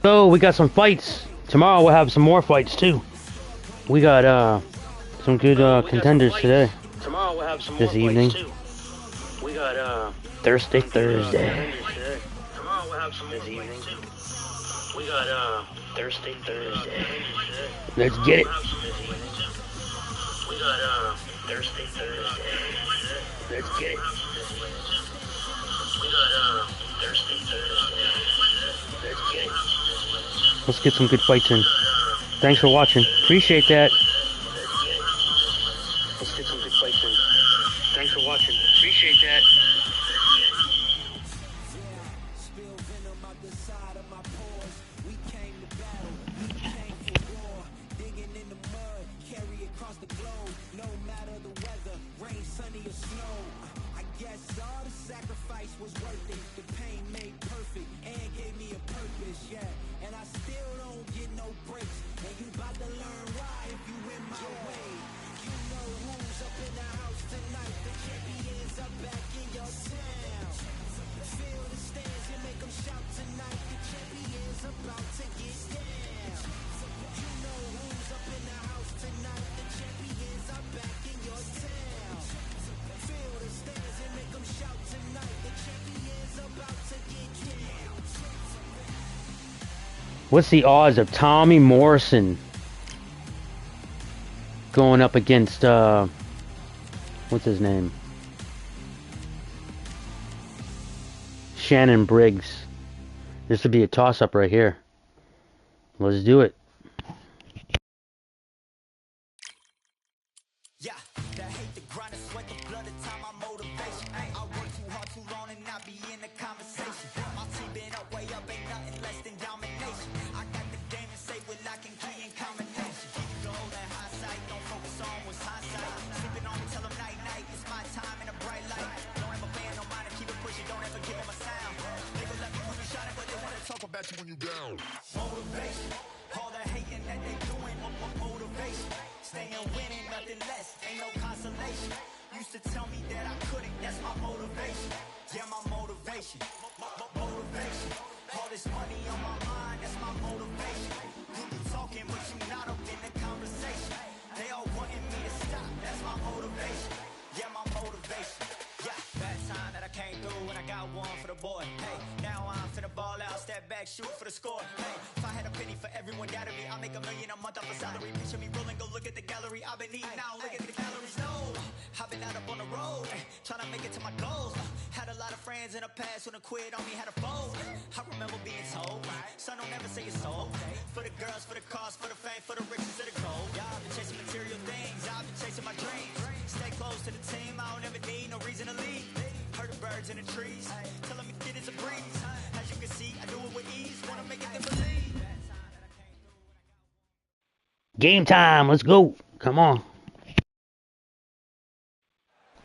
So we got some fights. Tomorrow we'll have some more fights too. We got some good contenders today. Tomorrow we'll have some more this evening. Too. We got Thursday. Tomorrow we'll have some this evening. Too. We got Thursday. Let's get it. We got Thursday. Let's get it. We got Thursday. Let's get it. Let's get some good fights in. Thanks for watching. Appreciate that. Let's get some good fights in. Thanks for watching. Appreciate that. What's the odds of Tommy Morrison going up against, what's his name? Shannon Briggs. This would be a toss-up right here. Let's do it. Yeah, the hate, the grind, the sweat, the blood, the time, my motivation. I work too hard, too long, and not be in the conversation. My team been up, way up, ain't nothing less than domination. I got the game and say with lock and key and combination. Keep the goal in hindsight, don't focus on what's hindsight. Sleeping on me, tell them night, night, it's my time in a bright light. Don't ever ban, no mind, keep it pushing, don't ever give them a sound. They will love you when you shining, but they wanna talk about you when you down. Motivation, all the hating that they doing, motivation. Staying winning, nothing less, ain't no consolation. Used to tell me that I couldn't, that's my motivation. Yeah, my motivation, motivation. All this money on my mind, that's my motivation. You be talking, but you not up in the conversation. They all wanting me to stop, that's my motivation. Yeah, my motivation. Yeah, bad time that I came through and I got one for the boy. Hey, now I'm finna ball out, step back, shoot for the score. Hey, if I had a penny for everyone doubted me, I'll make $1 million a month off a salary. Picture me rolling, go look at the gallery. I've been eating now, look at the calories. No, I've been out up on the road, trying to make it to my goals. Had a lot of friends in the past when I quit on me, had a fold. I remember being told, son, don't ever say it's sold. For the girls, for the cars, for the fame, for the riches, for the gold. Yeah, I've been chasing material things, I've been chasing my dreams. Stay close to the team, I don't ever need no reason to leave. Heard the birds in the trees, tell them it is a breeze. As you can see, I do it with ease, wanna make it then believe. Game time, let's go. Come on.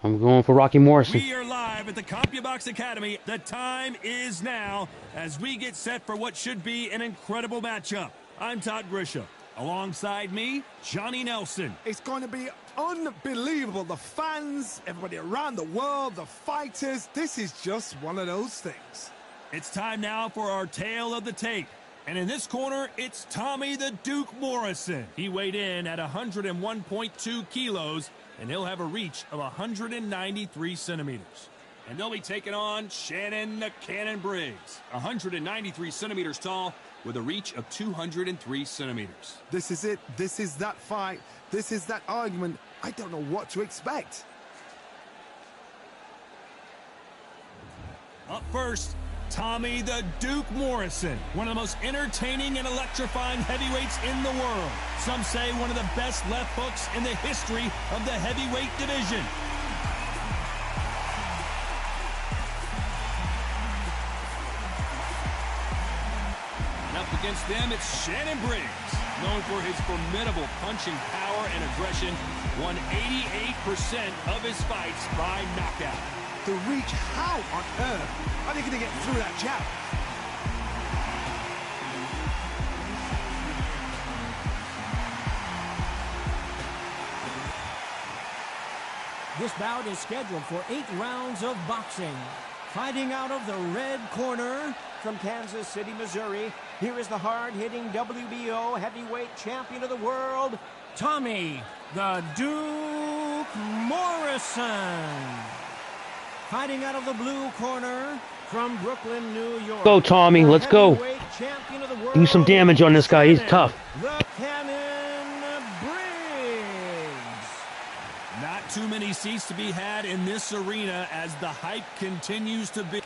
I'm going for Rocky Morrison. We are live at the CompuBox Academy. The time is now as we get set for what should be an incredible matchup. I'm Todd Grisham. Alongside me, Johnny Nelson. It's going to be unbelievable. The fans, everybody around the world, the fighters. This is just one of those things. It's time now for our tale of the tape. And in this corner, it's Tommy the Duke Morrison. He weighed in at 101.2 kilos, and he'll have a reach of 193 centimeters. And they'll be taking on Shannon the Cannon Briggs, 193 centimeters tall, with a reach of 203 centimeters. This is it. This is that fight. This is that argument. I don't know what to expect. Up first, Tommy the Duke Morrison, one of the most entertaining and electrifying heavyweights in the world. Some say one of the best left hooks in the history of the heavyweight division. And up against them, it's Shannon Briggs, known for his formidable punching power and aggression, won 88% of his fights by knockout. The reach, how on earth are they going to get through that jab? This bout is scheduled for 8 rounds of boxing. Fighting out of the red corner from Kansas City, Missouri, Here is the hard-hitting WBO heavyweight champion of the world, Tommy the Duke Morrison. Fighting out of the blue corner from Brooklyn, New York. Go, Tommy. Let's go. Do some damage on this guy. He's tough. The Cannon Briggs. Not too many seats to be had in this arena as the hype continues to build.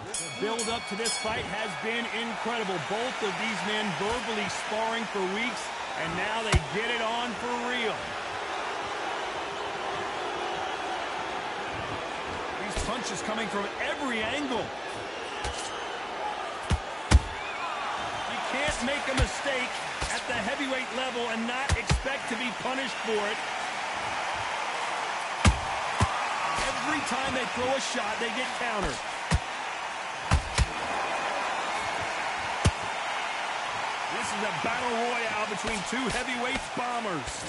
The build up to this fight has been incredible. Both of these men verbally sparring for weeks, and now they get it on for real. These punches coming from every angle. You can't make a mistake at the heavyweight level and not expect to be punished for it. Every time they throw a shot, they get countered. This is a battle royale between two heavyweight bombers.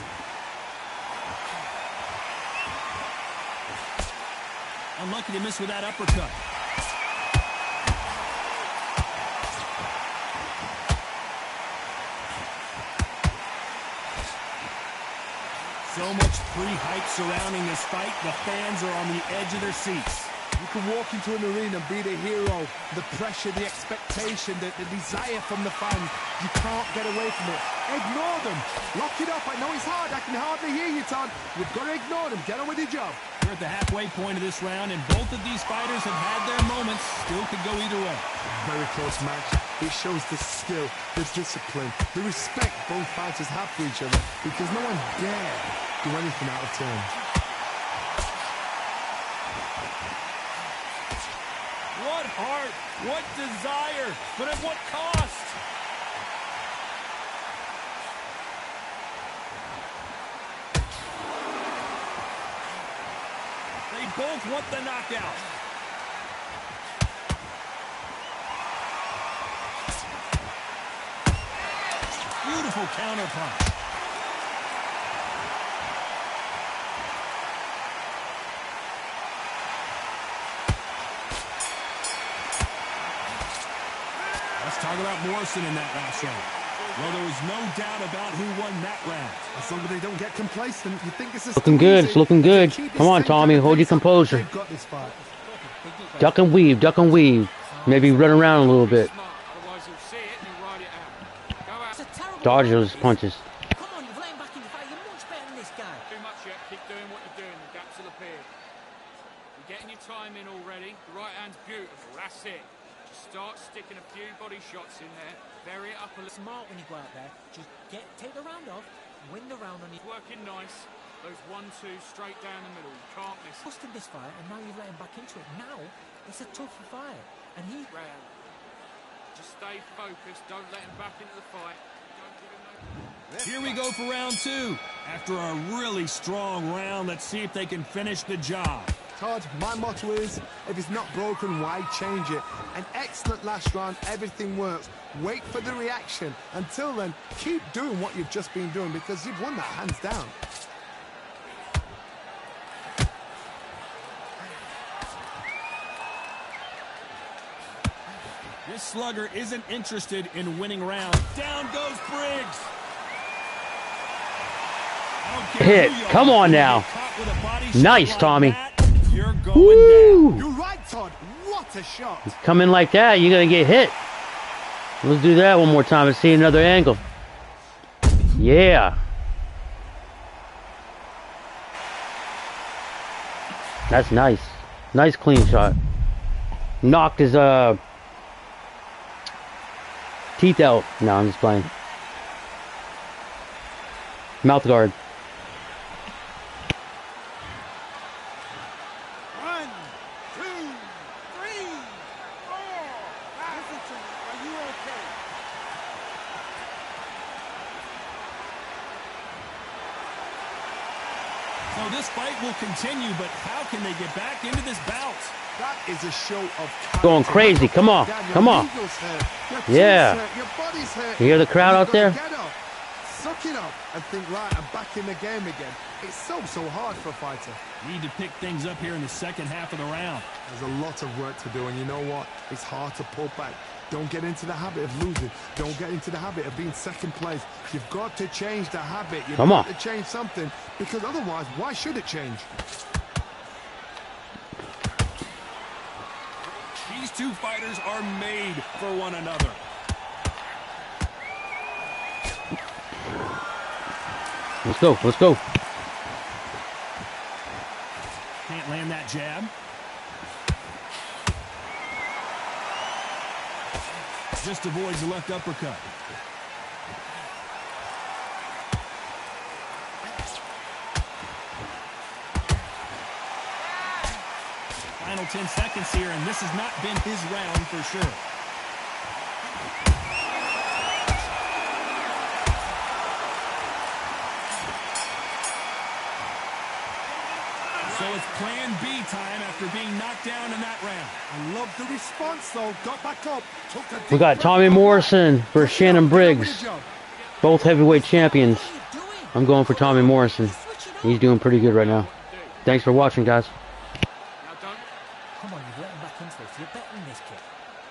Unlucky to miss with that uppercut. So much pre-hype surrounding this fight. The fans are on the edge of their seats. You can walk into an arena and be the hero. The pressure, the expectation, the desire from the fans. You can't get away from it. Ignore them. Lock it up. I know it's hard. I can hardly hear you, Todd. You've got to ignore them. Get on with your job. We're at the halfway point of this round, and both of these fighters have had their moments. Still could go either way. Very close match. It shows the skill, the discipline, the respect both fighters have for each other, because no one dare do anything out of turn. What heart, what desire, but at what cost? They both want the knockout. Beautiful counter punch. Let's talk about Morrison in that last round. Well, there was no doubt about who won that round. As long as they don't get complacent, you think it's Looking good. It's looking good. Come on, Tommy. Hold your composure. Duck and weave. Duck and weave. Maybe run around a little bit. Dodge those punches. Come on, you've let him back in the fight. You're much better than this guy. Too much yet. Keep doing what you're doing. The gaps will appear. You're getting your time in already. The right hand's beautiful. That's it. Just start sticking a few body shots in there. Vary it up a little. Smart when you go out there. Just take the round off. Win the round on it. Working nice. Those 1-2 straight down the middle. You can't miss. Lost in this fight, and now you've let him back into it. Now it's a tougher fight, and he. Round. Just stay focused. Don't let him back into the fight. Here we go for round two. After a really strong round, let's see if they can finish the job. Todd, my motto is, if it's not broken, why change it? An excellent last round, everything works. Wait for the reaction. Until then, keep doing what you've just been doing, because you've won that hands down. This slugger isn't interested in winning rounds. Down goes Briggs. Hit. Come on now. Nice, Tommy. You're going Woo! down. You're right, Todd. What a shot. Come in like that, you're gonna get hit. Let's do that one more time and see another angle. Yeah. That's nice. Nice clean shot. Knocked his teeth out. No, I'm just playing. Mouth guard. 1, 2, 3, 4. Listen to me. Are you okay? So this fight will continue, but how can they get back into this bout? That is a show of character. Going crazy. Come on. Your Come on. ego's hurt. Your Yeah. team's hurt. Your body's hurt. You hear the crowd You've out got there? to get up. suck it up and think, right, I'm back in the game again. It's so hard for a fighter. Need to pick things up here in the second half of the round. There's a lot of work to do, and you know what? It's hard to pull back. Don't get into the habit of losing. Don't get into the habit of being second place. You've got to change the habit. You've got to change something, because otherwise, why should it change? These two fighters are made for one another. Let's go. Let's go. Can't land that jab. Just avoids the left uppercut. Final 10 seconds here, and this has not been his round for sure. So it's plan B time after being knocked down in that round. I love the response, though. Got back up. We got Tommy Morrison versus Shannon Briggs. Both heavyweight champions. I'm going for Tommy Morrison. He's doing pretty good right now. Thanks for watching, guys. Come on, you've let him back into this. You're betting this kid.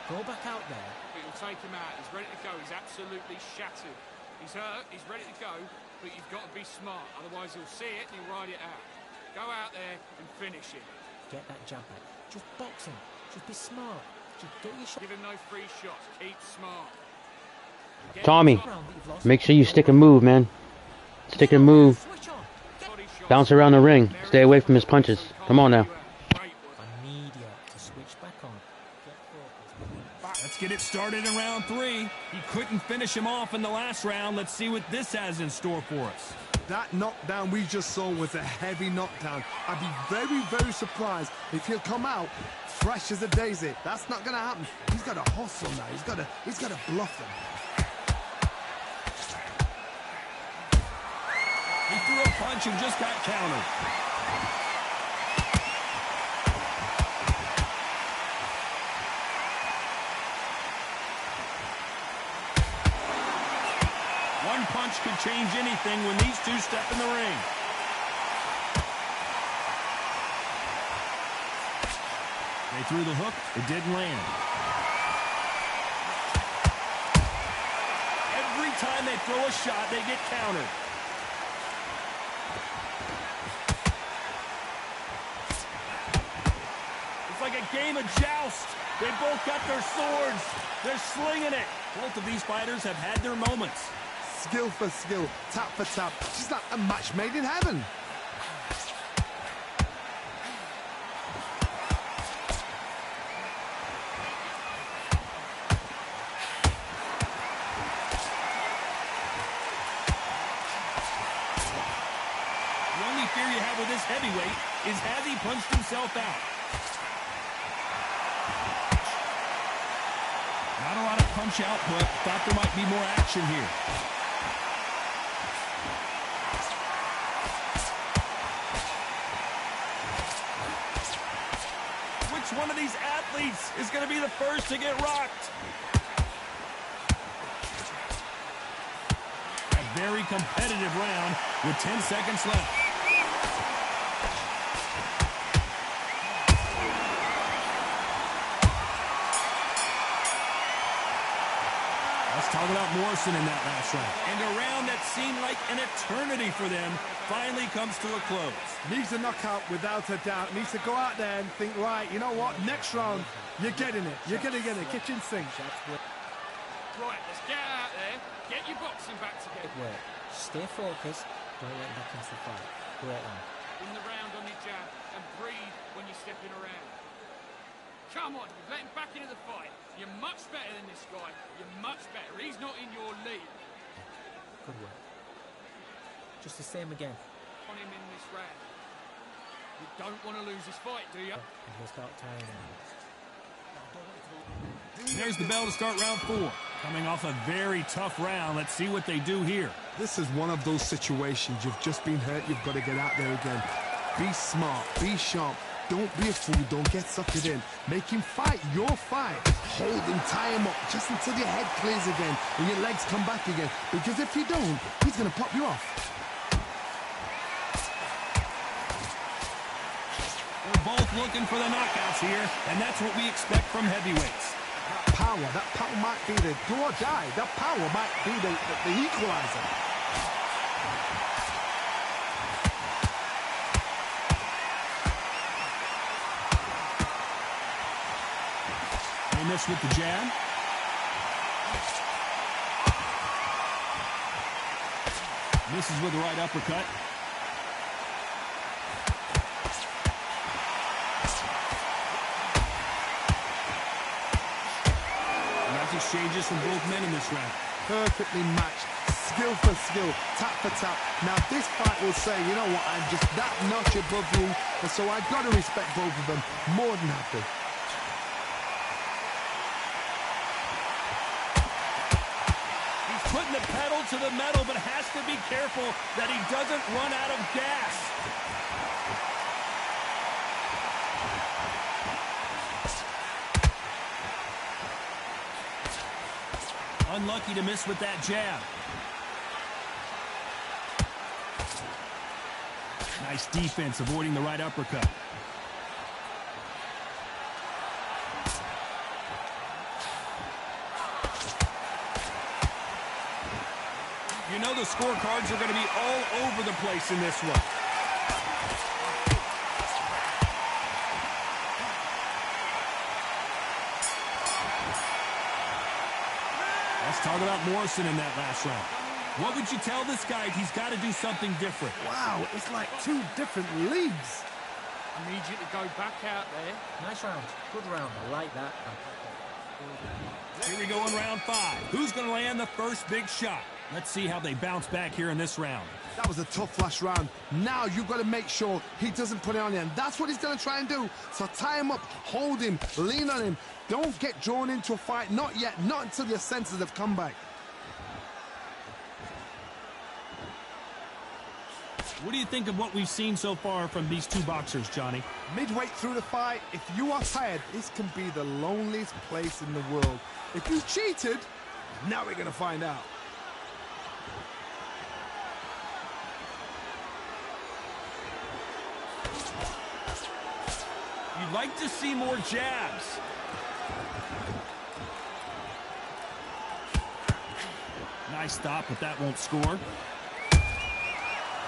Go back out there. It'll take him out. He's ready to go. He's absolutely shattered. He's hurt. He's ready to go. But you've got to be smart. Otherwise, he'll see it and he'll ride it out. Go out there and finish him. Get that jab back. Just box him. Just be smart. Just get your shot. Give him no free shots. Keep smart. Tommy, make sure you stick and move, man. Stick and move. Bounce around the ring. Stay away from his punches. Come on now. Let's get it started in round 3. He couldn't finish him off in the last round. Let's see what this has in store for us. That knockdown we just saw was a heavy knockdown. I'd be very, very surprised if he'll come out fresh as a daisy. That's not going to happen. He's got to hustle now. He's got to bluff them. He threw a punch and just got countered. One punch could change anything when these two step in the ring. They threw the hook. It didn't land. Every time they throw a shot, they get countered. It's like a game of joust. They both got their swords. They're slinging it. Both of these fighters have had their moments. Skill for skill, tap for tap. She's like a match made in heaven. The only fear you have with this heavyweight is has he punched himself out? Not a lot of punch output. Thought there might be more action here. Which one of these athletes is going to be the first to get rocked? A very competitive round with 10 seconds left. Let's talk about Morrison in that last round. And a round that seemed like an eternity for them finally comes to a close. Needs a knockout without a doubt. Needs to go out there and think, right, you know what? Next round, you're getting it. You're going to get it. Kitchen sink. Right, let's get out there. Get your boxing back together. Work. Stay focused. Don't let him back into the fight. Great one. In the round on your jab and breathe when you're stepping around. Come on, you've let him back into the fight. You're much better than this guy. You're much better. He's not in your league. Good work. Just the same again. On him in this round. You don't want to lose this fight, do you? And he'll start tiring out. There's the bell to start round 4. Coming off a very tough round. Let's see what they do here. This is one of those situations. You've just been hurt. You've got to get out there again. Be smart. Be sharp. Don't be a fool, don't get suckered in. Make him fight your fight. Hold him, tie him up, just until your head clears again and your legs come back again. Because if you don't, he's going to pop you off. We're both looking for the knockouts here, and that's what we expect from heavyweights. That power might be the do or die. That power might be the equalizer. They miss with the jab. Misses with the right uppercut. Exchanges from both men in this round. Perfectly matched, skill for skill, tap for tap. Now this fight will say, you know what, I'm just that notch above you, and so I've got to respect both of them more than happy. He's putting the pedal to the metal, but has to be careful that he doesn't run out of gas. Unlucky to miss with that jab. Nice defense, avoiding the right uppercut. You know the scorecards are going to be all over the place in this one. Let's talk about Morrison in that last round. What would you tell this guy if he's got to do something different? Wow, it's like two different leagues. I need you to go back out there. Nice round. Good round. I like that. Here we go in round 5. Who's going to land the first big shot? Let's see how they bounce back here in this round. That was a tough last round. Now you've got to make sure he doesn't put it on you, and that's what he's going to try and do. So tie him up, hold him, lean on him. Don't get drawn into a fight. Not yet. Not until your senses have come back. What do you think of what we've seen so far from these two boxers, Johnny? Midway through the fight, if you are tired, this can be the loneliest place in the world. If you cheated, now we're going to find out. You'd like to see more jabs. Nice stop, but that won't score.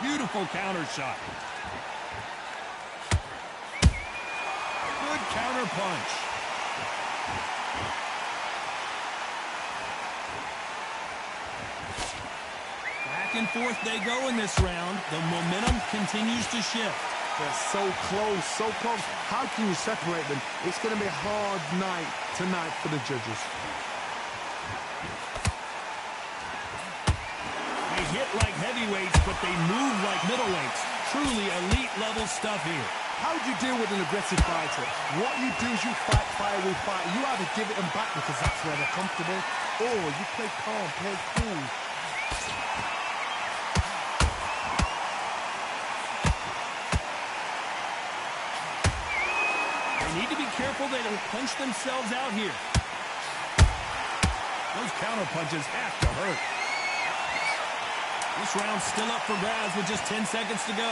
Beautiful counter shot. Good counter punch. Back and forth they go in this round. The momentum continues to shift. They're so close, so close. How can you separate them? It's going to be a hard night tonight for the judges. They hit like heavyweights, but they move like middleweights. Truly elite level stuff here. How do you deal with an aggressive fighter? What you do is you fight fire with fire. You either give it them back because that's where they're comfortable, or you play calm, play cool. They need to be careful they don't punch themselves out here. Those counter punches have to hurt. This round's still up for grabs with just 10 seconds to go.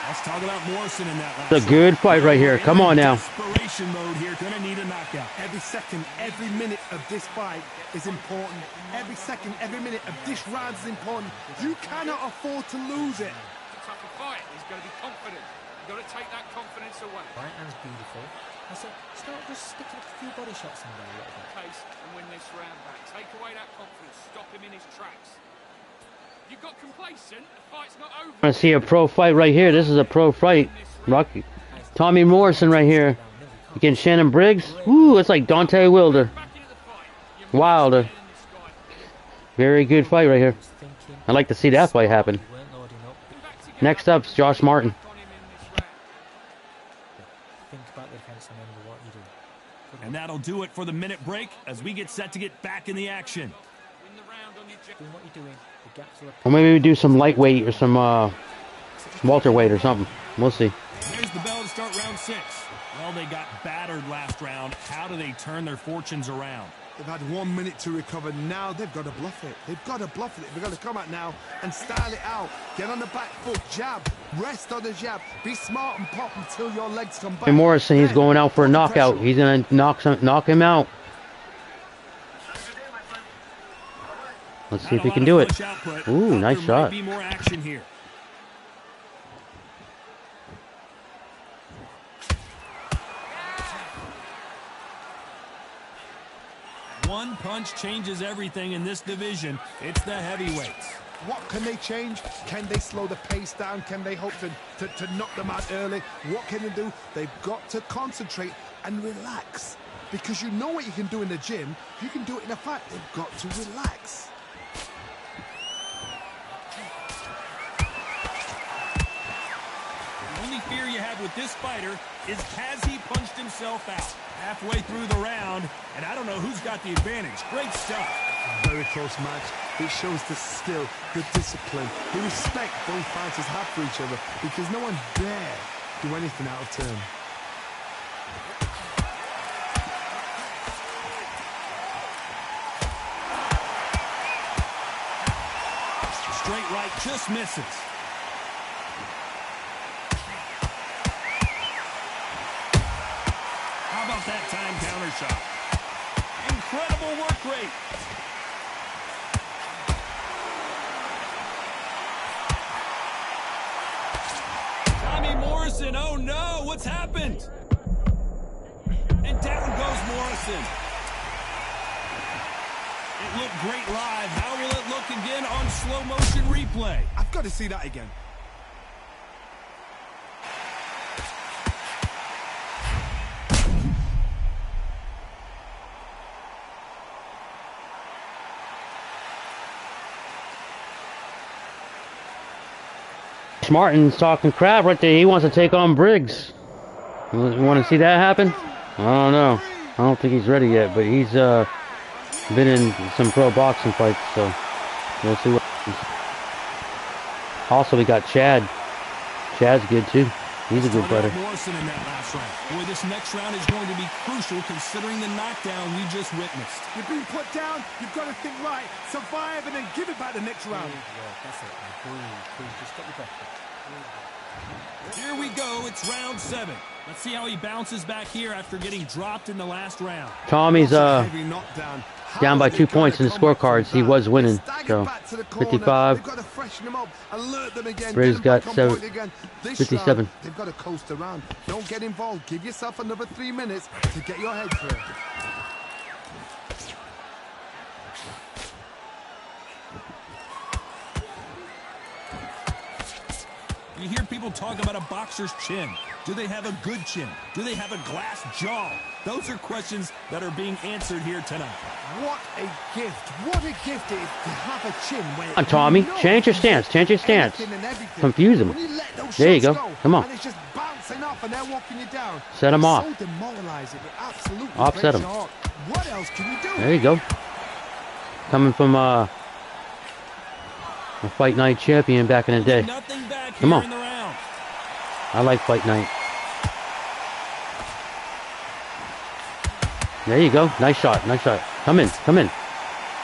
Let's talk about Morrison in that last It's a good fight right here. Come on now. Desperation mode here. Gonna need a knockout. Every second, every minute of this fight is important. Every second, every minute of this round is important. You cannot afford to lose it. It's a tougher fight. He's got to be confident. You've got to take that confidence away. Right hand's beautiful. I said, start just sticking a few body shots in there a little bit. Pace and win this round back. Take away that confidence. Stop him in his tracks. You got complacent. The fight's not over. I see a pro fight right here. This is a pro fight. Rocky. Tommy Morrison right here against Shannon Briggs. Woo, it's like Dante Wilder. Back into the fight. You're Wilder. in this guy. Very good fight right here. I'd like to see that fight happen. You weren't loading up. Back together. Next up's Josh Martin. On him in this round. Think about the defense and remember what you do. And that'll do it for the minute break as we get set to get back in the action. Win the round on your Doing what you're doing. The gaps are Or maybe we do some lightweight or some welterweight or something. We'll see. There's the bell to start round 6. Well, they got battered last round. How do they turn their fortunes around? They've had 1 minute to recover. Now they've got to bluff it. They've got to bluff it. They've got to come out now and style it out. Get on the back foot, jab, rest on the jab. Be smart and pop until your legs come back. And Morrison, he's Then going out for a put the knockout. pressure He's gonna knock him out. Let's see if he can do it. Ooh, nice shot. Be more action here. One punch changes everything in this division. It's the heavyweights. What can they change? Can they slow the pace down? Can they hope to knock them out early? What can they do? They've got to concentrate and relax. Because you know what you can do in the gym, you can do it in a fight. They've got to relax. The only fear you have with this fighter is has he punched himself out? Halfway through the round, and I don't know who's got the advantage. Great stuff. Very close match. It shows the skill, the discipline, the respect both fighters have for each other because no one dare do anything out of turn. Straight right just misses. How about that time counter shot? Incredible work rate. Tommy Morrison, oh no, what's happened? And down goes Morrison. It looked great live. How will it look again on slow motion replay? I've got to see that again. Martin's talking crap right there. He wants to take on Briggs. You want to see that happen? I don't know. I don't think he's ready yet, but he's been in some pro boxing fights, so we'll see what happens. Also, we got Chad. Chad's good too. He's a good fighter. Morrison in that last round. Boy, this next round is going to be crucial considering the knockdown we just witnessed. You've been put down. You've got to think right, survive, and then give it back the next round. That's it. Please, just get your breath. Here we go. It's round 7. Let's see how he bounces back here after getting dropped in the last round. Tommy's down by 2 points in the scorecards. He was winning, so 55. Briggs got 57. They've got to coast around. Don't get involved. Give yourself another 3 minutes to get your head clear. You hear people talk about a boxer's chin. Do they have a good chin? Do they have a glass jaw? Those are questions that are being answered here tonight. What a gift. What a gift it is to have a chin where Come on, Tommy. you know Change your stance. Change your stance. Confuse him. There you go. Come on. And it's just bouncing off and they're walking you down. Set him off. So demoralizing. It absolutely Offset breaks him. your heart. What else can you do? There you go. Coming from a Fight Night champion back in the day. Nothing back Come here on. in the round. I like Fight Night. There you go. Nice shot. Nice shot. Come in. Come in.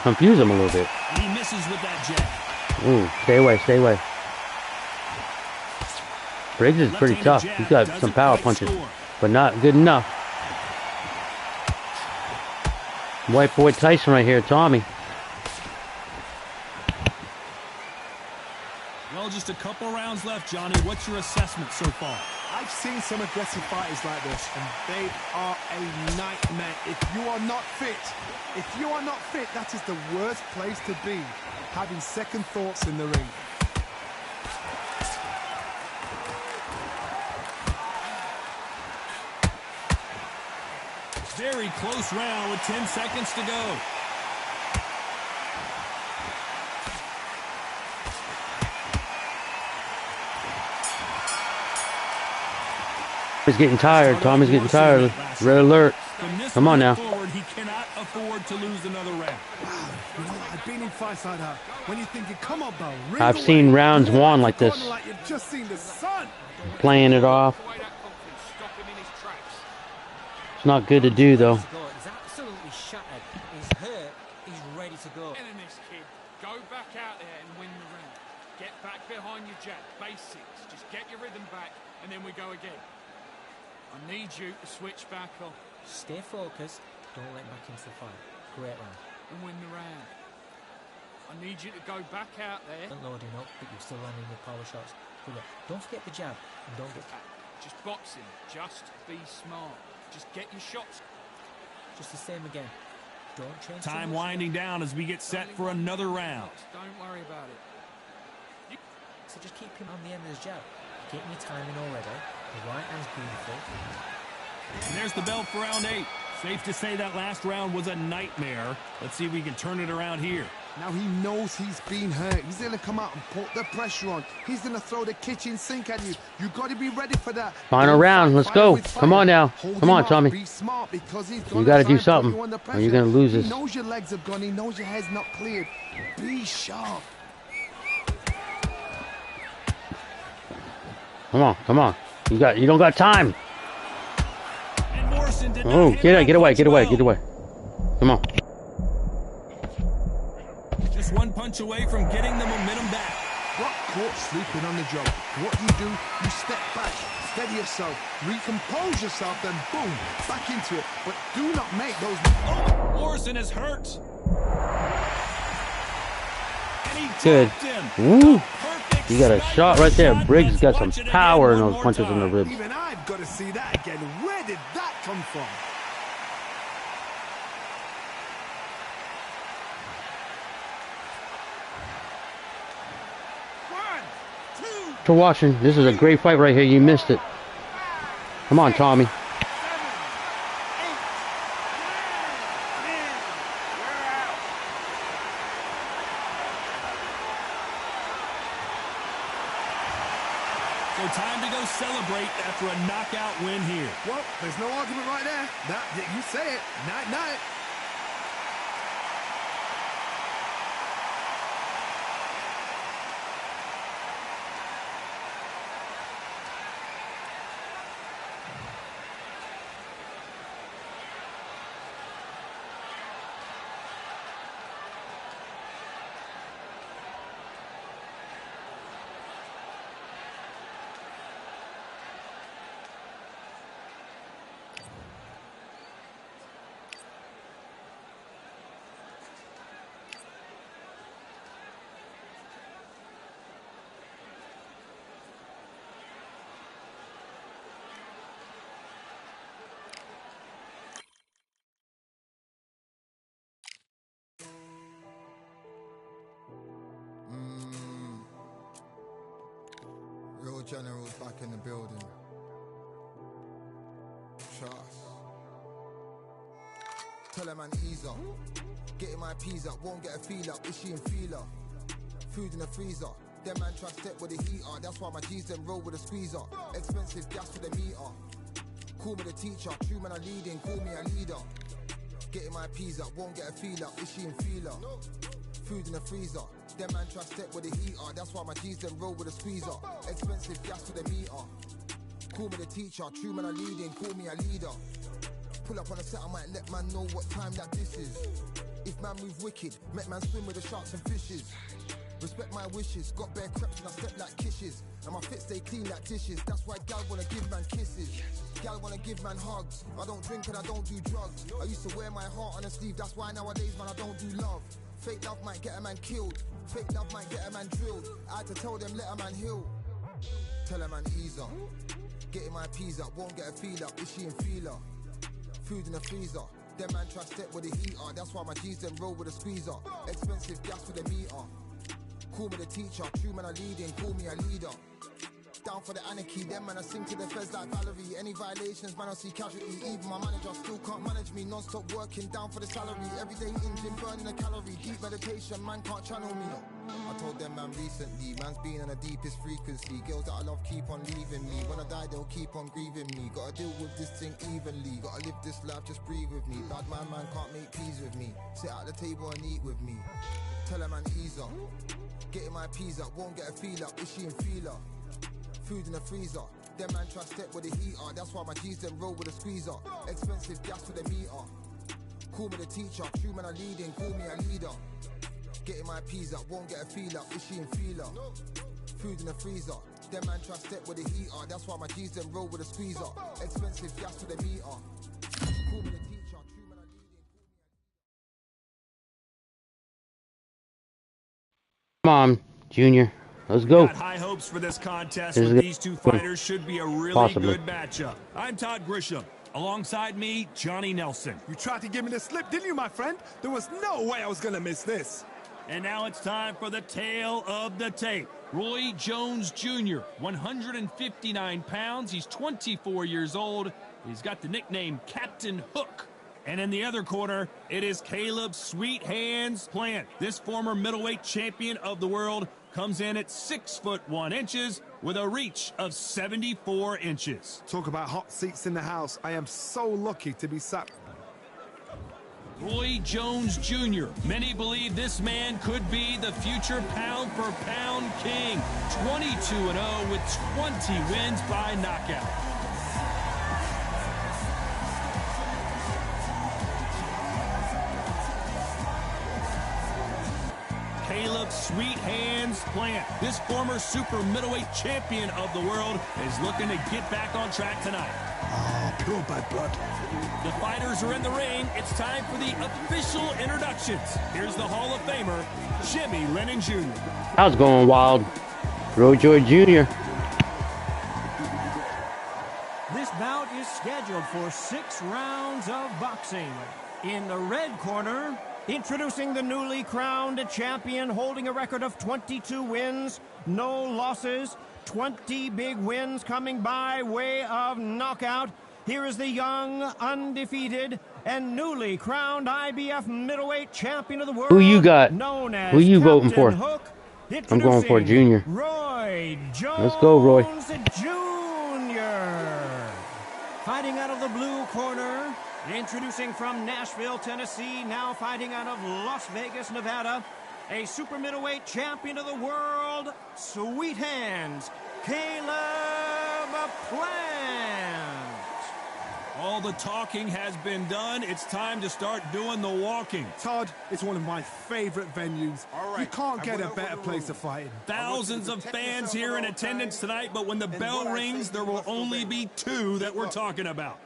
Confuse him a little bit. He misses with that jab. Ooh, stay away. Stay away. Briggs is pretty tough. He's got some power punches, but not good enough. White boy Tyson right here, Tommy. Well, just a couple rounds left, Johnny. What's your assessment so far? I've seen some aggressive fighters like this, and they are a nightmare. If you are not fit, that is the worst place to be, having second thoughts in the ring. Very close round with 10 seconds to go. He's getting tired. Tommy's getting tired. Red alert. Come on now. Forward, he cannot afford to lose another round. You know, I've been in fights like that. When you're thinking, come on, Bo. I've seen rounds won like this. Like you've just seen the sun. Playing it off. It's not good to do, though. He's absolutely shattered. He's hurt. He's ready to go. In this kid, go back out there and win the round. Get back behind your jab. Basics. Just get your rhythm back, and then we go again. I need you to switch back on. Stay focused. Don't let him back into the fight. Great round. And win the round. I need you to go back out there. Don't loading up, but you're still landing your power shots. Good luck. Don't forget the jab, and don't get Just boxing. Just be smart. Just get your shots. just the same again. Don't change. Time winding down as we get set for another round. Don't worry about it. So just keep him on the end of his jab. Getting your timing already. The right hand's beautiful. And there's the bell for round 8. Safe to say that last round was a nightmare. Let's see if we can turn it around here. Now he knows he's been hurt. He's going to come out and put the pressure on. He's going to throw the kitchen sink at you. You got to be ready for that. Final round. Let's go. Come on now. Come on, Tommy. Be smart because he's You got to do something, or you're going to lose this. He knows your legs have gone. He knows your head's not cleared. Be sharp. Come on, come on. You don't got time. And Morrison did not Oh, hit get him away. well. Come on. Just one punch away from getting the momentum back. Got caught sleeping on the job. What do? You step back, steady yourself, recompose yourself, then boom, back into it. But do not make those... Oh, Morrison is hurt. And he Good. dropped him. Woo. Perfect You got a sniper shot right there. shot. Briggs Let's got some watch it again power in one those more punches in the time. ribs. Even I've got to see that again. Where did that come from? For watching. This is a great fight right here. You missed it. Come on, Tommy. So time to go celebrate after a knockout win here. Well, there's no argument right there. You say it. Night-night. Real generals back in the building. Trust. Tell her man ease up. Getting my peas up, won't get a feel up. Is she in feeler? Food in the freezer. Them man try step with the heater. That's why my G's them roll with a squeezer. Expensive gas for the meter. Call me the teacher. True man I leading, call me a leader. Getting my peas up, won't get a feel up. Is she in feeler? Food in the freezer. Them man try step with the heater. That's why my G's them roll with a squeezer. Expensive gas for the meter. Call me the teacher. True man I leading, call me a leader. Pull up on a set, I might let man know what time that this is. If man move wicked, make man swim with the sharks and fishes. Respect my wishes, got bare creps and I step like kisses. And my fit stay clean like dishes. That's why gal wanna give man kisses. Gal wanna give man hugs. I don't drink and I don't do drugs. I used to wear my heart on a sleeve. That's why nowadays man I don't do love. Fake love might get a man killed. Fake love might get a man drilled. I had to tell them let a man heal. Tell a man ease up. Getting my peas up, won't get a feel up. Is she in feeler? Food in the freezer. Them man try step with the heater. That's why my G's them roll with a squeezer. Expensive gas for the meter. Call me the teacher. True man I leading, call me a leader. down for the anarchy. Them man I sing to the feds like Valerie. Any violations, man I see casualty. Even my manager still can't manage me. Non-stop working down for the salary. Every day in gym burning a calorie. Deep meditation, man can't channel me. I told them man recently, man's been on the deepest frequency. Girls that I love keep on leaving me. When I die they'll keep on grieving me. Gotta deal with this thing evenly. Gotta live this life, just breathe with me. Bad man can't make peace with me. Sit at the table and eat with me. Tell a man ease up. Getting my peas up, won't get a feel up. Is she in feeler? Food in the freezer. Them man try step with the heater. That's why my G's them roll with a squeezer. Expensive gas with a meter. Call me the teacher. True man I leading, call me a leader. Getting my peas up, won't get a feel up. Is she in feeler? Food in the freezer. Them man try step with the heater. That's why my G's them roll with a squeezer. Expensive gas with a meter. Call me the teacher. True man I leading, Come on, Junior. Let's go. Got high hopes for this contest with these two fighters. Should be a really good matchup. I'm Todd Grisham. Alongside me, Johnny Nelson. You tried to give me the slip, didn't you, my friend? There was no way I was going to miss this. And now it's time for the tale of the tape. Roy Jones Jr., 159 pounds. He's 24 years old. He's got the nickname Captain Hook. And in the other corner, it is Caleb Sweet Hands Plant. This former middleweight champion of the world comes in at 6'1" with a reach of 74 inches. Talk about hot seats in the house. I am so lucky to be sat. Roy Jones Jr. Many believe this man could be the future pound-for-pound king. 22-0 with 20 wins by knockout. Caleb Sweet Hands Plant, this former super middleweight champion of the world, is looking to get back on track tonight. Oh, pure bad blood. The fighters are in the ring. It's time for the official introductions. Here's the Hall of Famer, Jimmy Lennon Jr. How's going wild? Roy Joy Jr. This bout is scheduled for 6 rounds of boxing. In the red corner, introducing the newly crowned champion, holding a record of 22 wins, no losses, 20 big wins coming by way of knockout. Here is the young, undefeated, and newly crowned IBF middleweight champion of the world. Who you got? Known as Who you Captain voting for? Hook. I'm going for Junior. Roy Jones. Let's go, Roy. Jr. Fighting out of the blue corner, introducing from Nashville, Tennessee, now fighting out of Las Vegas, Nevada, a super middleweight champion of the world, Sweet Hands, Caleb Plant. All the talking has been done. It's time to start doing the walking. Todd, it's one of my favorite venues. You can't get a better place to fight in. Thousands of fans here in attendance tonight, but when the bell rings, there will only be 2 that we're talking about.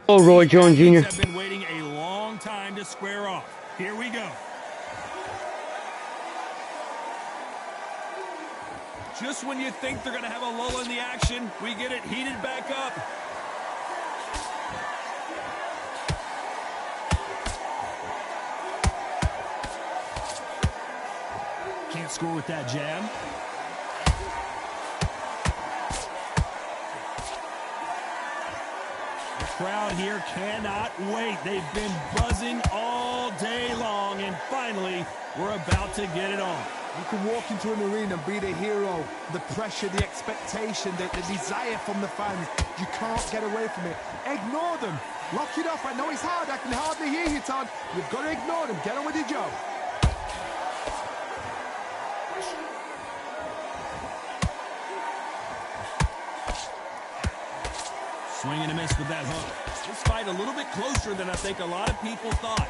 Oh, Roy Jones Jr. Have been waiting a long time to square off. Here we go. Just when you think they're going to have a lull in the action, we get it heated back up. Can't score with that jab. The crowd here cannot wait. They've been buzzing all day long, and finally, we're about to get it on. You can walk into an arena and be the hero. The pressure, the expectation, the desire from the fans. You can't get away from it. Ignore them. Lock it up. I know it's hard. I can hardly hear you, Todd. You've got to ignore them. Get on with your job. Swing and a miss with that hook. This fight a little bit closer than I think a lot of people thought.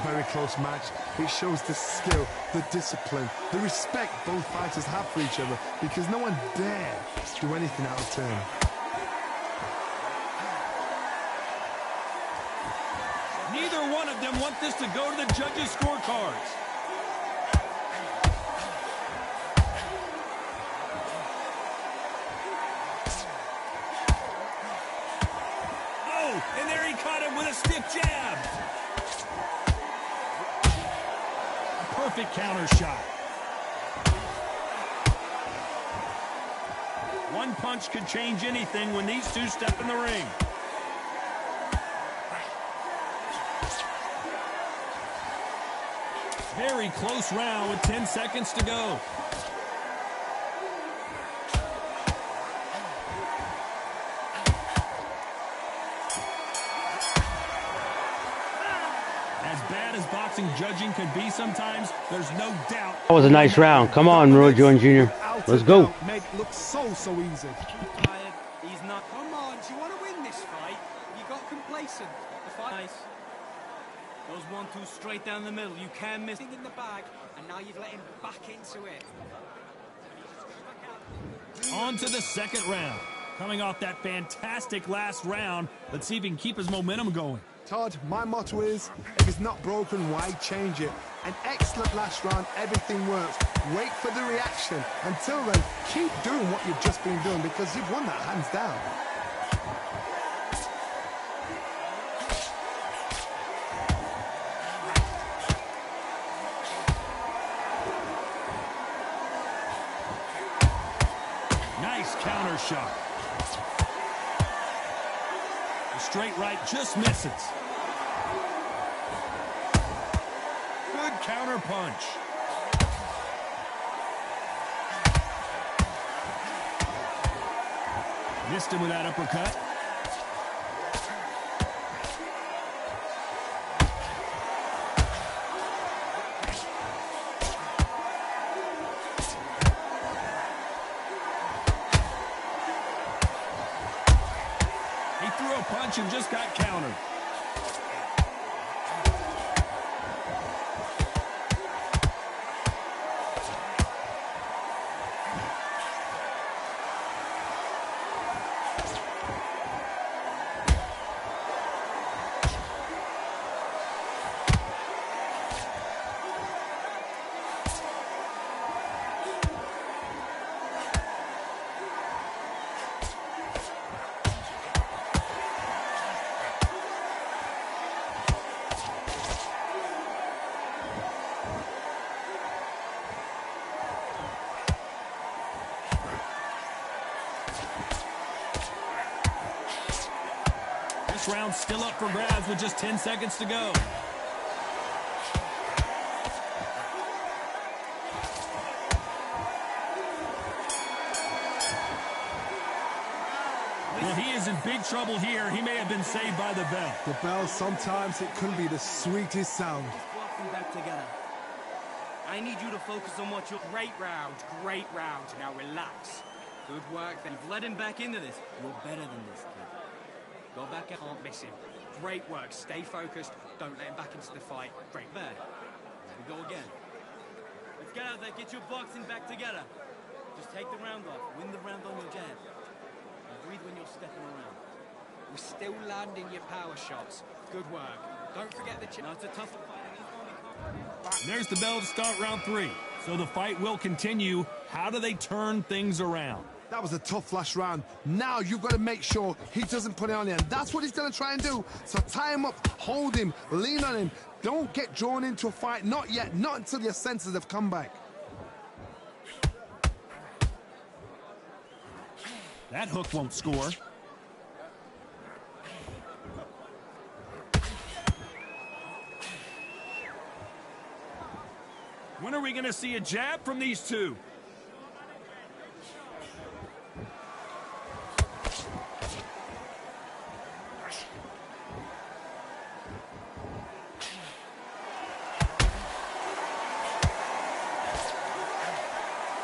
Very close match. It shows the skill, the discipline, the respect both fighters have for each other, because no one dare do anything out of turn. Neither one of them want this to go to the judges' scorecards. Oh, and there he caught him with a stiff jab. counter shot. One punch could change anything when these two step in the ring. Very close round with 10 seconds to go. As bad as boxing judging can be sometimes, there's no doubt. That was a nice round. Come on, Roy Jones Jr. Let's go. Made it look so easy. Tired. He's not. Come on, do you want to win this fight? You got complacent. The fight. Nice. Goes 1-2 straight down the middle. You can miss. In the bag, and now you've let him back into it. On to the second round. Coming off that fantastic last round, let's see if he can keep his momentum going. Todd, my motto is, if it's not broken, why change it? An excellent last round, everything works. Wait for the reaction. Until then, keep doing what you've just been doing because you've won that hands down. Nice counter shot. The straight right just misses. Good counter punch. Missed him with that uppercut. He threw a punch and just got countered. This round's still up for grabs with just 10 seconds to go. Well, he is in big trouble here. He may have been saved by the bell. The bell, sometimes it can be the sweetest sound. Walking back together. I need you to focus on what you're... Great round, great round. Now relax. Good work. Then You've led him back into this. You're better than this, kid. Go back and... can't miss him. Great work. Stay focused. Don't let him back into the fight. Great. Back. We go again. Let's get out there. Get your boxing back together. Just take the round off. Win the round on your jab. And breathe when you're stepping around. We're still landing your power shots. Good work. Don't forget the chin. Now, it's a tough fight. There's the bell to start round 3. So the fight will continue. How do they turn things around? That was a tough last round. Now you've got to make sure he doesn't put it on you. And that's what he's going to try and do. So tie him up, hold him, lean on him. Don't get drawn into a fight. Not yet. Not until your senses have come back. That hook won't score. When are we going to see a jab from these two?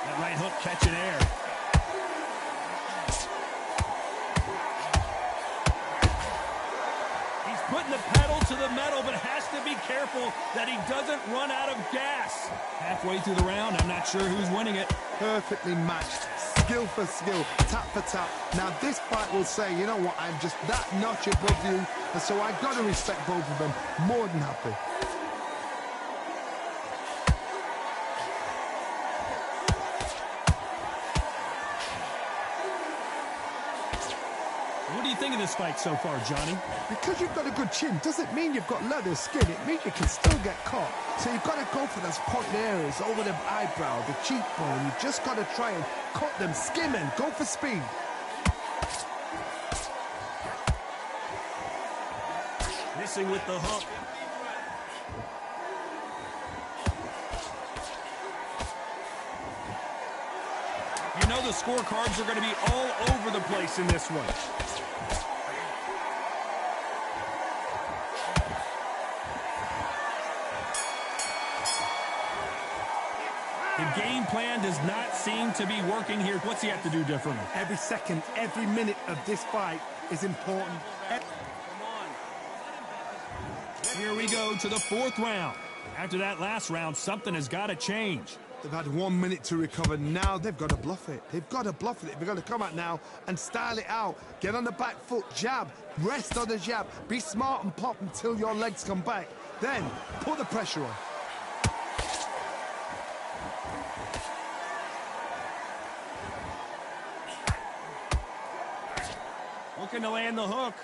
That right hook catching air. He's putting the pedal to the metal, but has to be careful that he doesn't run out of gas. Halfway through the round, I'm not sure who's winning it. Perfectly matched. Skill for skill. Tap for tap. Now this fight will say, you know what, I'm just that notch above you. And so I've got to respect both of them. More than happy. What do you think of this fight so far, Johnny? Because you've got a good chin doesn't mean you've got leather skin. It means you can still get caught. So you've got to go for those point areas over the eyebrow, the cheekbone. You've just got to try and cut them, skimming, go for speed. Missing with the hook. You know the scorecards are going to be all over the place in this one. The game plan does not seem to be working here. What's he have to do differently? Every second, every minute of this fight is important. Here we go to the fourth round. After that last round, something has got to change. They've had 1 minute to recover. Now they've got to bluff it. They've got to bluff it. They've got to come out now and style it out. Get on the back foot, jab, rest on the jab. Be smart and pop until your legs come back. Then put the pressure on. Looking to land the hook.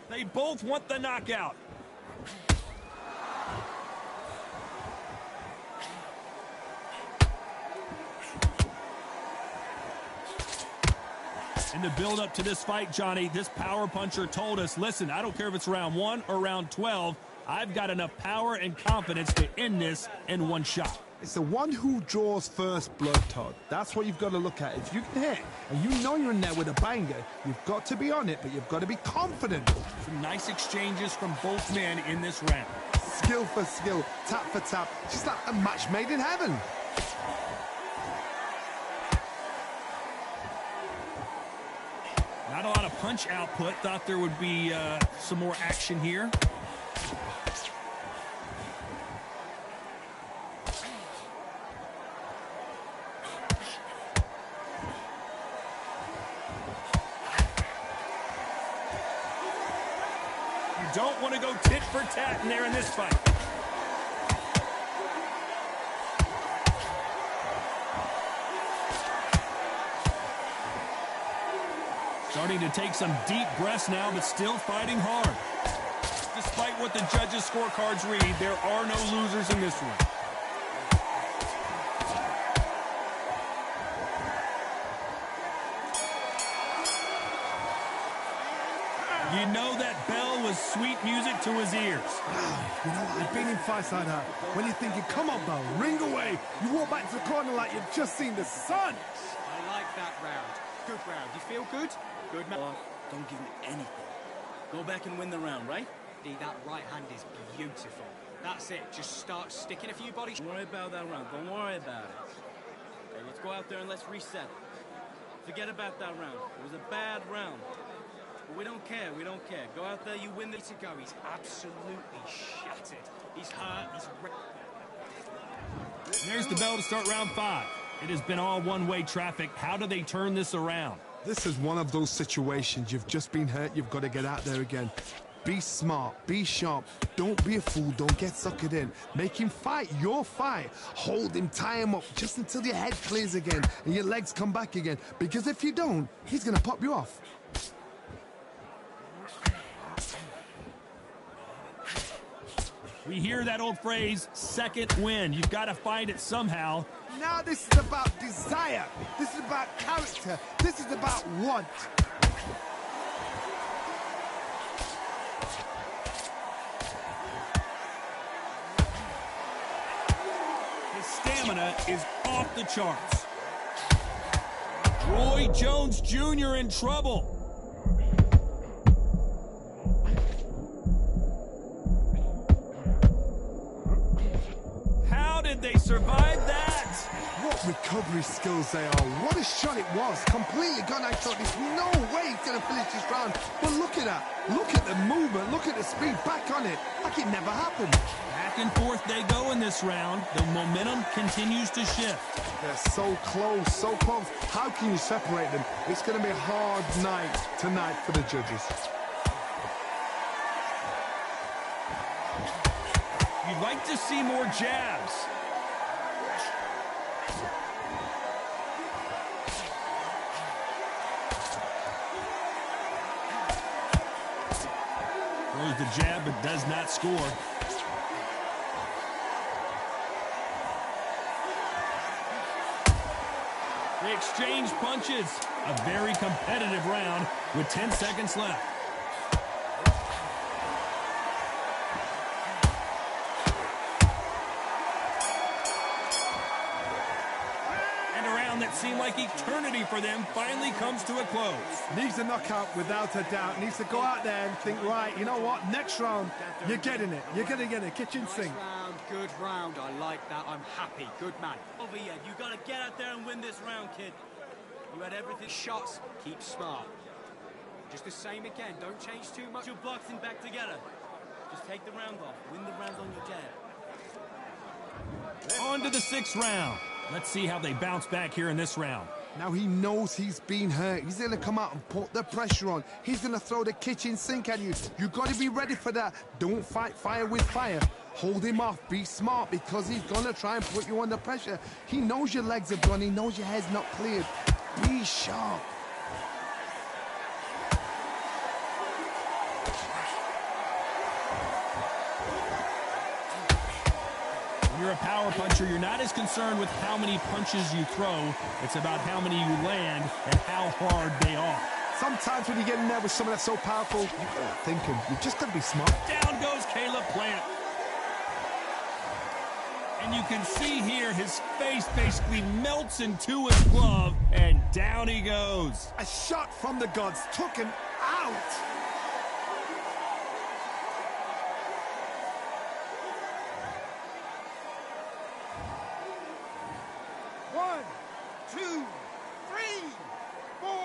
They both want the knockout. In the build-up to this fight, Johnny, this power puncher told us, listen, I don't care if it's round 1 or round 12, I've got enough power and confidence to end this in one shot. It's the one who draws first blood, Todd. That's what you've got to look at. If you can hit, and you know you're in there with a banger, you've got to be on it, but you've got to be confident. Some nice exchanges from both men in this round. Skill for skill, tap for tap, just like a match made in heaven. Not a lot of punch output. Thought there would be some more action here. Don't want to go tit for tat in there in this fight. Starting to take some deep breaths now, but still fighting hard. Despite what the judges' scorecards read, there are no losers in this one. You know that bell was sweet music to his ears. You know, I've been in fights like that. When you're thinking, come on, bell, ring away. You walk back to the corner like you've just seen the sun. I like that round. Good round. You feel good? Good, man. Don't give me anything. Go back and win the round, right? That right hand is beautiful. That's it. Just start sticking a few bodies. Don't worry about that round. Don't worry about it. Okay, let's go out there and let's reset. Forget about that round. It was a bad round. But we don't care. We don't care. Go out there, you win the... To go. He's absolutely shattered. He's hurt. He's... There's the bell to start round 5. It has been all one-way traffic. How do they turn this around? This is one of those situations. You've just been hurt. You've got to get out there again. Be smart. Be sharp. Don't be a fool. Don't get suckered in. Make him fight your fight. Hold him. Tie him up just until your head clears again and your legs come back again. Because if you don't, he's going to pop you off. We hear that old phrase, second win. You've got to find it somehow. Now this is about desire. This is about character. This is about want. His stamina is off the charts. Roy Jones Jr. in trouble. How did they survive that? What recovery skills they are. What a shot it was. Completely gone. I thought there's no way he's going to finish this round. But look at that. Look at the movement. Look at the speed. Back on it. Like it never happened. Back and forth they go in this round. The momentum continues to shift. They're so close, so close. How can you separate them? It's going to be a hard night tonight for the judges. You'd like to see more jabs. throws the jab but does not score. They exchange punches. A very competitive round with 10 seconds left. And a round that seemed like eternity for them finally comes to a close. Needs a knockout without a doubt. Needs to go out there and think, right, you know what? Next round, you're getting it. You're going to get a kitchen sink. Round, good round. I like that. I'm happy. Good man. Over yet. You got to get out there and win this round, kid. You had everything. Shots, keep smart. Just the same again. Don't change too much. Put your boxing back together. Just take the round off. Win the rounds on your jab. On to the 6th round. Let's see how they bounce back here in this round. Now he knows he's been hurt. He's going to come out and put the pressure on. He's going to throw the kitchen sink at you. You got to be ready for that. Don't fight fire with fire. Hold him off. Be smart because he's going to try and put you under pressure. He knows your legs are done. He knows your head's not cleared. Be sharp. When you're a power puncher, you're not as concerned with how many punches you throw. It's about how many you land and how hard they are. Sometimes when you get in there with someone that's so powerful, you've got to think him. You've just got to be smart. Down goes Caleb Plant. And you can see here his face basically melts into his glove, and down he goes. A shot from the gods took him out. One, two, three, 4, 5,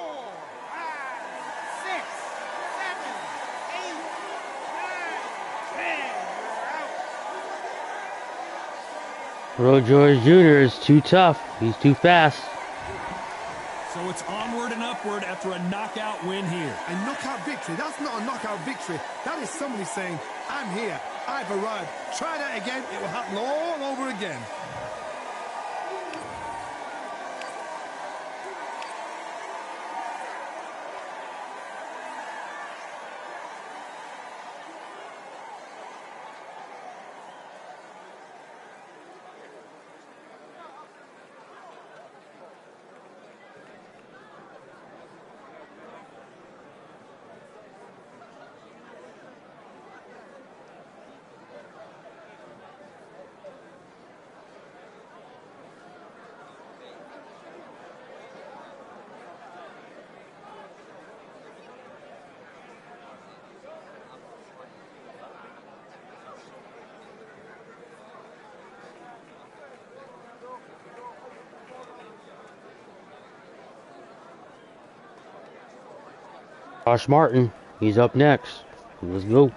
6, 7, 8, 9, 10. Roy George Jr. is too tough. He's too fast. So it's onward and upward after a knockout win here. A knockout victory. That's not a knockout victory. That is somebody saying, I'm here. I've arrived. Try that again. It will happen all over again. Josh Martin, he's up next. Let's go.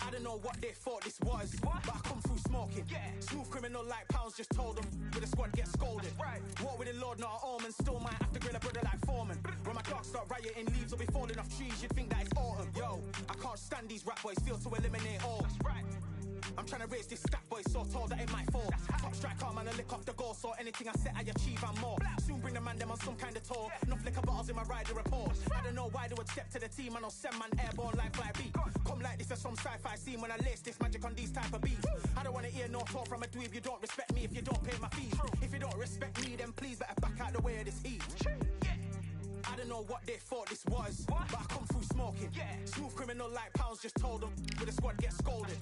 I don't know what they thought this was, but I come through smoking. Smooth criminal like pounds, just told them with a squad get scolded. Walk with the Lord, not an almond. Still might have to grill a brother like Foreman. When my dogs start rioting, leaves will be falling off trees. You'd think that it's autumn. Yo, I can't stand these rap boys, feel to eliminate all. I'm trying to raise this stat boy so tall that it might fall. Top strike arm and I lick off the goal, so anything I set I achieve and more. Soon bring the man them on some kind of tour. Enough liquor bottles in my rider report. I don't know why they would step to the team and I'll send man airborne like fly beat. Come like this as some sci-fi scene when I lace this magic on these type of beats. I don't want to hear no talk from a dweeb. You don't respect me if you don't pay my fees. If you don't respect me, then please better back out the way of this heat. I don't know what they thought this was, but I come through smoking. Smooth criminal like pounds, just told them with a squad get scolded.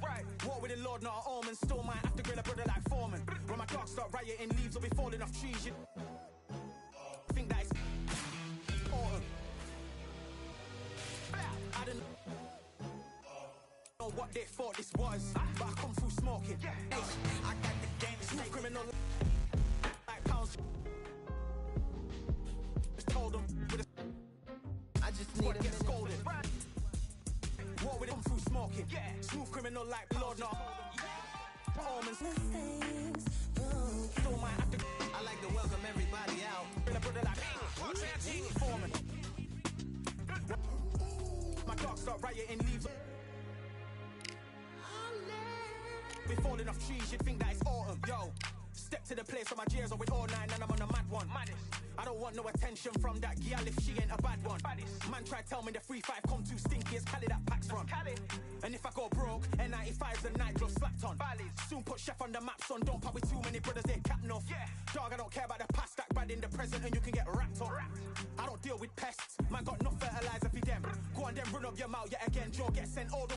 Walk with the Lord, not an almond. Still might have to grill a brother like Foreman. When my dogs start rioting, leaves will be falling off trees. You think that it's autumn. I don't know what they thought this was, but I come through smoking. I got the game. Smooth criminal like pounds. Just told them with a I just need to get scolded. What with him through smoking? Smooth criminal like Lord, not almonds. Still might have to. I like to welcome everybody out. A brother like Foreman. My dogs start rioting, leaves. falling off trees, you'd think that it's autumn. Yo, step to the place where my G's are with all nine and I'm on a mad one. I don't want no attention from that gal if she ain't a bad one. Man try tell me the 3-5 come too stinky, it's Cali that packs from. And if I go broke, N95's the nightclub slapped on. Soon put Chef on the map, son, don't pop with too many brothers, they cap enough. Dog, I don't care about the past, that bad in the present and you can get wrapped up. I don't deal with pests, man got no fertilizer for them. Go on then run up your mouth yet again, Joe get sent all the